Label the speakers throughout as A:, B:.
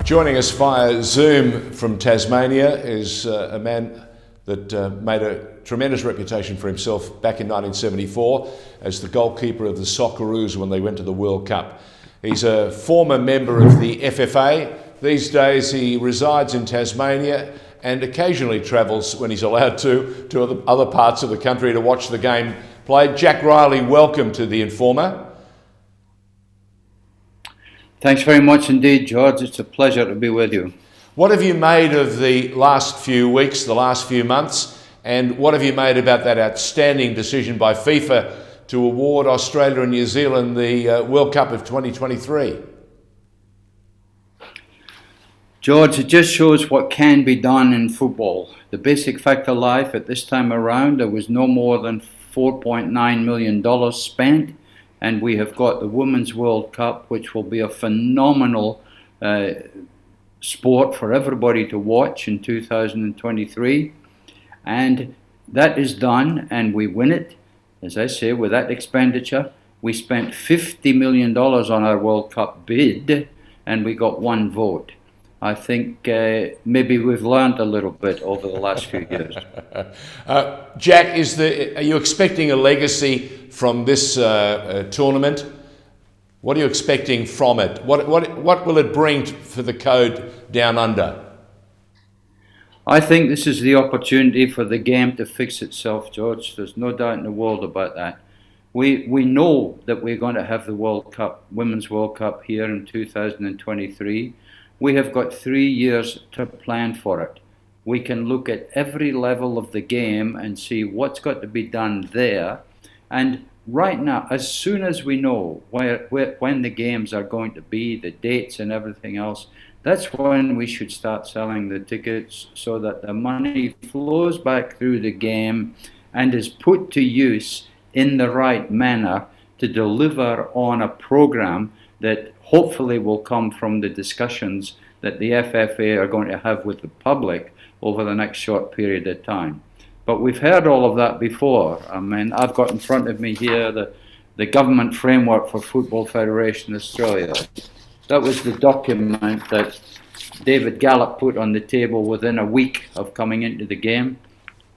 A: Joining us via Zoom from Tasmania is a man that made a tremendous reputation for himself back in 1974 as the goalkeeper of the Socceroos when they went to the World Cup. He's a former member of the FFA. These days he resides in Tasmania and occasionally travels, when he's allowed to other parts of the country to watch the game played. Jack Reilly, welcome to The Informer.
B: Thanks very much indeed, George. It's a pleasure to be with you.
A: What have you made of the last few weeks, the last few months, and what have you made about that outstanding decision by FIFA to award Australia and New Zealand the World Cup of 2023?
B: George, it just shows what can be done in football. The basic fact of life at this time around, there was no more than $4.9 million spent, and we have got the Women's World Cup, which will be a phenomenal sport for everybody to watch in 2023. And that is done, and we win it. As I say, with that expenditure, we spent $50 million on our World Cup bid, and we got one vote. I think maybe we've learned a little bit over the last few years.
A: Jack, are you expecting a legacy from this tournament? What are you expecting from it? What will it bring for the code down under?
B: I think this is the opportunity for the game to fix itself, George. There's no doubt in the world about that. We know that we're going to have the World Cup, Women's World Cup here in 2023. We have got 3 years to plan for it. We can look at every level of the game and see what's got to be done there. And right now, as soon as we know when the games are going to be, the dates and everything else, that's when we should start selling the tickets so that the money flows back through the game and is put to use in the right manner to deliver on a program that hopefully will come from the discussions that the FFA are going to have with the public over the next short period of time. But we've heard all of that before. I mean, I've got in front of me here the government framework for Football Federation Australia. That was the document that David Gallop put on the table within a week of coming into the game.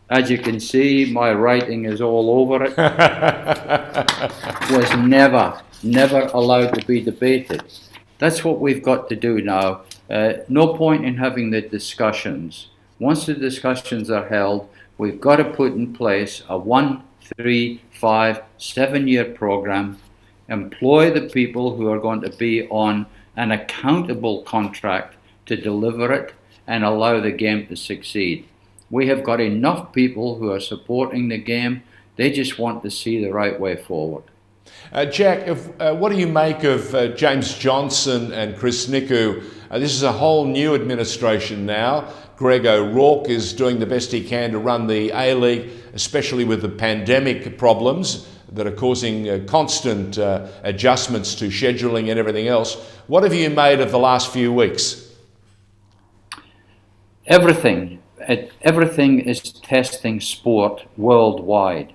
B: As you can see, my writing is all over it. Was never allowed to be debated. That's what we've got to do now. No point in having the discussions. Once the discussions are held, we've got to put in place a 1, 3, 5, 7-year program, employ the people who are going to be on an accountable contract to deliver it, and allow the game to succeed. We have got enough people who are supporting the game. They just want to see the right way forward.
A: Jack, what do you make of James Johnson and Chris Niku? This is a whole new administration now. Greg O'Rourke is doing the best he can to run the A-League, especially with the pandemic problems that are causing constant adjustments to scheduling and everything else. What have you made of the last few weeks?
B: Everything is testing sport worldwide,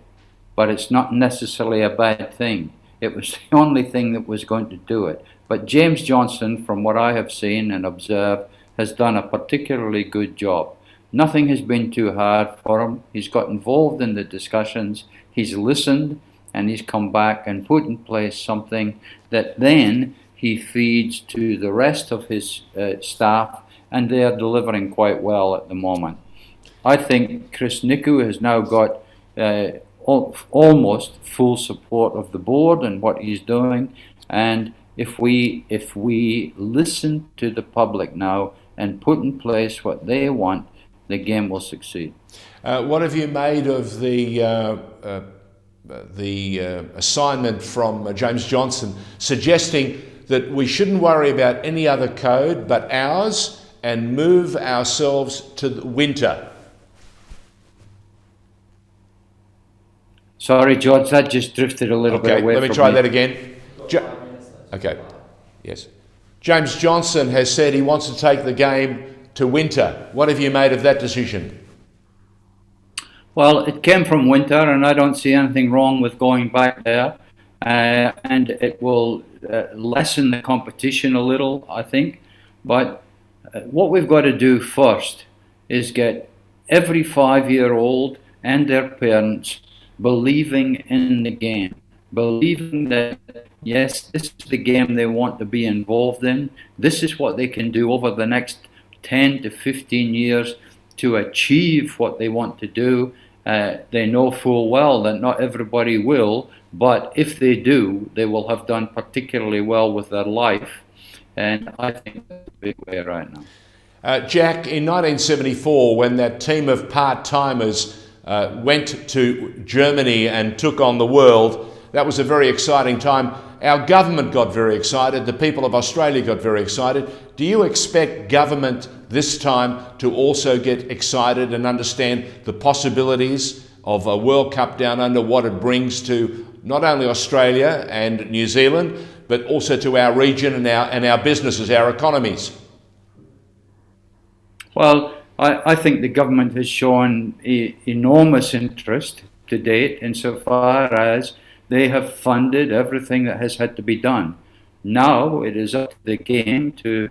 B: but it's not necessarily a bad thing. It was the only thing that was going to do it. But James Johnson, from what I have seen and observed, has done a particularly good job. Nothing has been too hard for him. He's got involved in the discussions, he's listened, and he's come back and put in place something that then he feeds to the rest of his staff, and they are delivering quite well at the moment. I think Chris Niku has now got almost full support of the board and what he's doing, and if we listen to the public now and put in place what they want, the game will succeed.
A: What have you made of the assignment from James Johnson suggesting that we shouldn't worry about any other code but ours and move ourselves to the winter?
B: Sorry, George, that just drifted a little bit away from me.
A: Let me try that again. Okay, yes. James Johnson has said he wants to take the game to winter. What have you made of that decision?
B: Well, it came from winter, and I don't see anything wrong with going back there. And it will lessen the competition a little, I think. But What we've got to do first is get every 5-year-old and their parents believing in the game, believing that, yes, this is the game they want to be involved in. This is what they can do over the next 10 to 15 years to achieve what they want to do. They know full well that not everybody will, but if they do, they will have done particularly well with their life. And I think that's a big way right now.
A: Jack, in 1974, when that team of part-timers went to Germany and took on the world, that was a very exciting time. Our government got very excited. The people of Australia got very excited. Do you expect government this time to also get excited and understand the possibilities of a World Cup down under, what it brings to not only Australia and New Zealand, but also to our region and our businesses, our economies?
B: Well, I think the government has shown enormous interest to date insofar as they have funded everything that has had to be done. Now it is up to the game to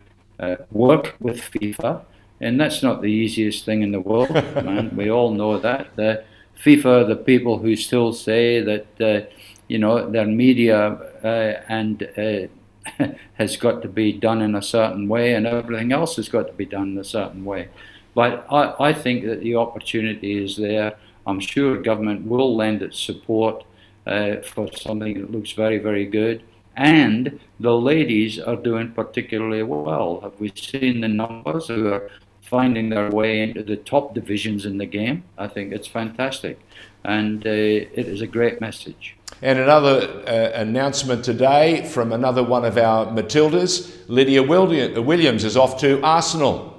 B: work with FIFA, and that's not the easiest thing in the world, man. We all know that. The FIFA are the people who still say that their media has got to be done in a certain way, and everything else has got to be done in a certain way. But I think that the opportunity is there. I'm sure government will lend its support for something that looks very, very good. And the ladies are doing particularly well. Have we seen the numbers who are finding their way into the top divisions in the game? I think it's fantastic. And it is a great message.
A: And another announcement today from another one of our Matildas, Lydia Williams is off to Arsenal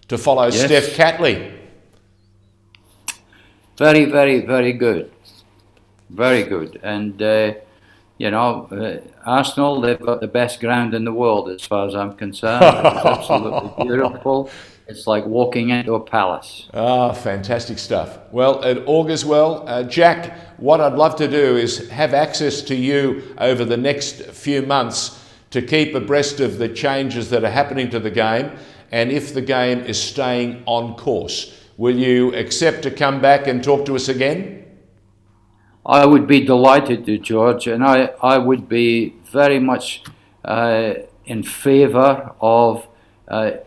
A: to follow
B: Yes.
A: Steph Catley.
B: Very, very, very good. Very good. And, Arsenal, they've got the best ground in the world as far as I'm concerned. It's absolutely beautiful. It's like walking into a palace.
A: Ah, fantastic stuff. Well, it augurs well. Jack, what I'd love to do is have access to you over the next few months to keep abreast of the changes that are happening to the game and if the game is staying on course. Will you accept to come back and talk to us again?
B: I would be delighted to, George, and I would be very much in favour of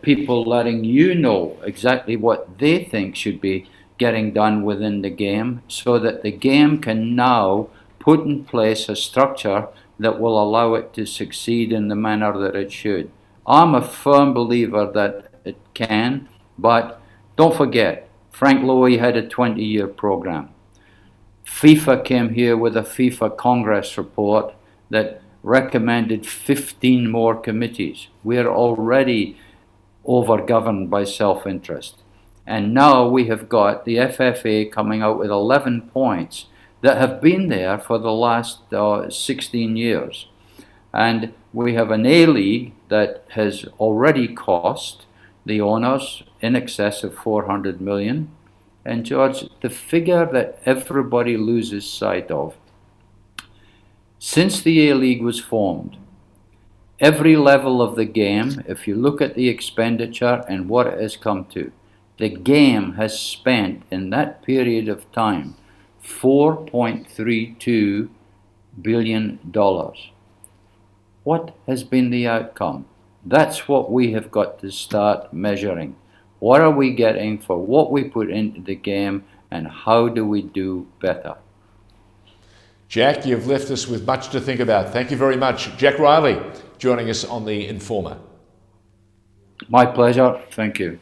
B: people letting you know exactly what they think should be getting done within the game, so that the game can now put in place a structure that will allow it to succeed in the manner that it should. I'm a firm believer that it can, but don't forget, Frank Lowy had a 20-year program. FIFA came here with a FIFA Congress report that recommended 15 more committees. We're already over-governed by self-interest. And now we have got the FFA coming out with 11 points that have been there for the last 16 years. And we have an A-League that has already cost the owners in excess of 400 million. And George, the figure that everybody loses sight of, since the A-League was formed, every level of the game, if you look at the expenditure and what it has come to, the game has spent in that period of time $4.32 billion. What has been the outcome? That's what we have got to start measuring. What are we getting for what we put into the game, and how do we do better?
A: Jack, you've left us with much to think about. Thank you very much. Jack Reilly joining us on The Informer.
B: My pleasure. Thank you.